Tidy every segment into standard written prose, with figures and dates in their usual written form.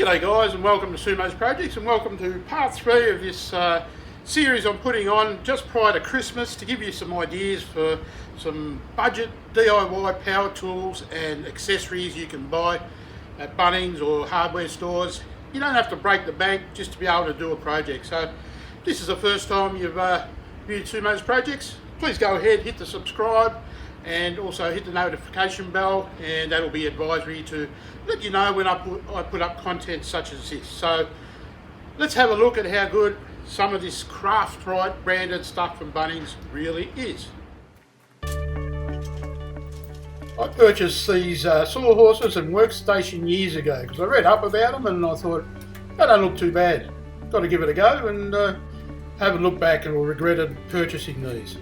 G'day guys, and welcome to Sumo's Projects, and welcome to part 3 of this series I'm putting on just prior to Christmas to give you some ideas for some budget DIY power tools and accessories you can buy at Bunnings or hardware stores. You don't have to break the bank just to be able to do a project. So if this is the first time you've viewed Sumo's Projects, please go ahead, hit the subscribe and also hit the notification bell, and that'll be advisory to let you know when I put up content such as this. So let's have a look at how good some of this Craftright branded stuff from Bunnings really is. I purchased these sawhorses and workstation years ago because I read up about them and I thought they don't look too bad. Got to give it a go, and haven't looked back and regretted purchasing these.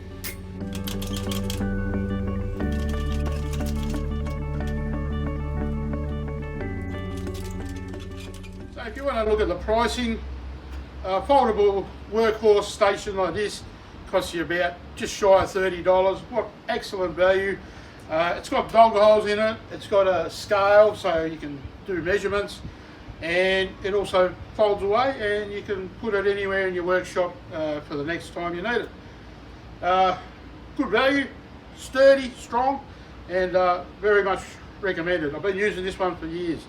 If you want to look at the pricing, foldable workhorse station like this costs you about just shy of $30. What excellent value. It's got dog holes in it, it's got a scale so you can do measurements, and it also folds away and you can put it anywhere in your workshop for the next time you need it. Good value, sturdy, strong, and very much recommended. I've been using this one for years.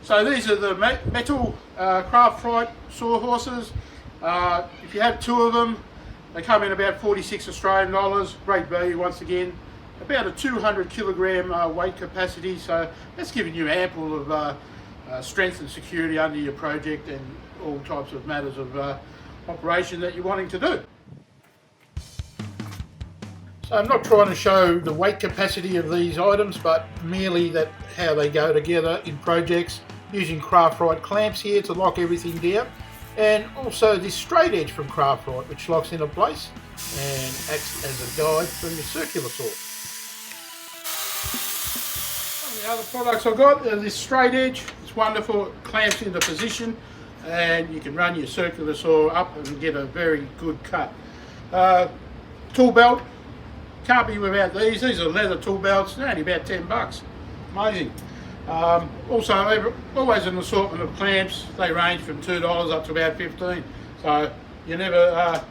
So these are the metal Craftright sawhorses. If you have 2 of them, they come in about 46 Australian dollars. Great value once again. About a 200 kilogram weight capacity, so that's giving you ample of strength and security under your project and all types of matters of operation that you're wanting to do. So I'm not trying to show the weight capacity of these items, but merely that how they go together in projects, using Craftright clamps here to lock everything down, and also this straight edge from Craftright which locks into place and acts as a guide for your circular saw. Some of the other products I've got are this straight edge. It's wonderful, it clamps into position and you can run your circular saw up and get a very good cut. Tool belt, can't be without these. These are leather tool belts, they're only about $10. Amazing. Also, always an assortment of clamps. They range from $2 up to about $15, so you never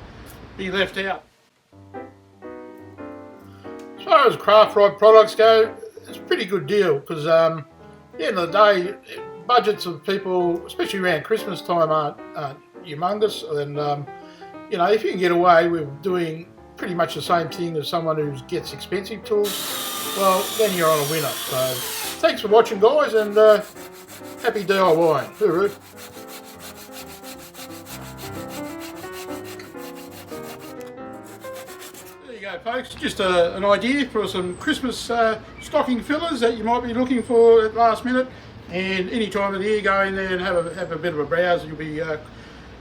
be left out. As far as Craftright products go, it's a pretty good deal because at the end of the day, budgets of people, especially around Christmas time, aren't humongous. And you know, if you can get away with doing pretty much the same thing as someone who gets expensive tools, well, then you're on a winner. So thanks for watching, guys, and happy DIYing. Hooroo. There you go, folks. Just an idea for some Christmas stocking fillers that you might be looking for at last minute. And any time of the year, go in there and have a bit of a browse. You'll be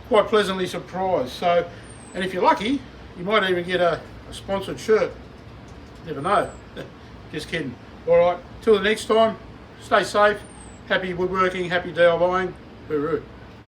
quite pleasantly surprised. So, and if you're lucky, you might even get a sponsored shirt. Never know. Just kidding. Alright, till the next time, stay safe, happy woodworking, happy DIYing, hooroo.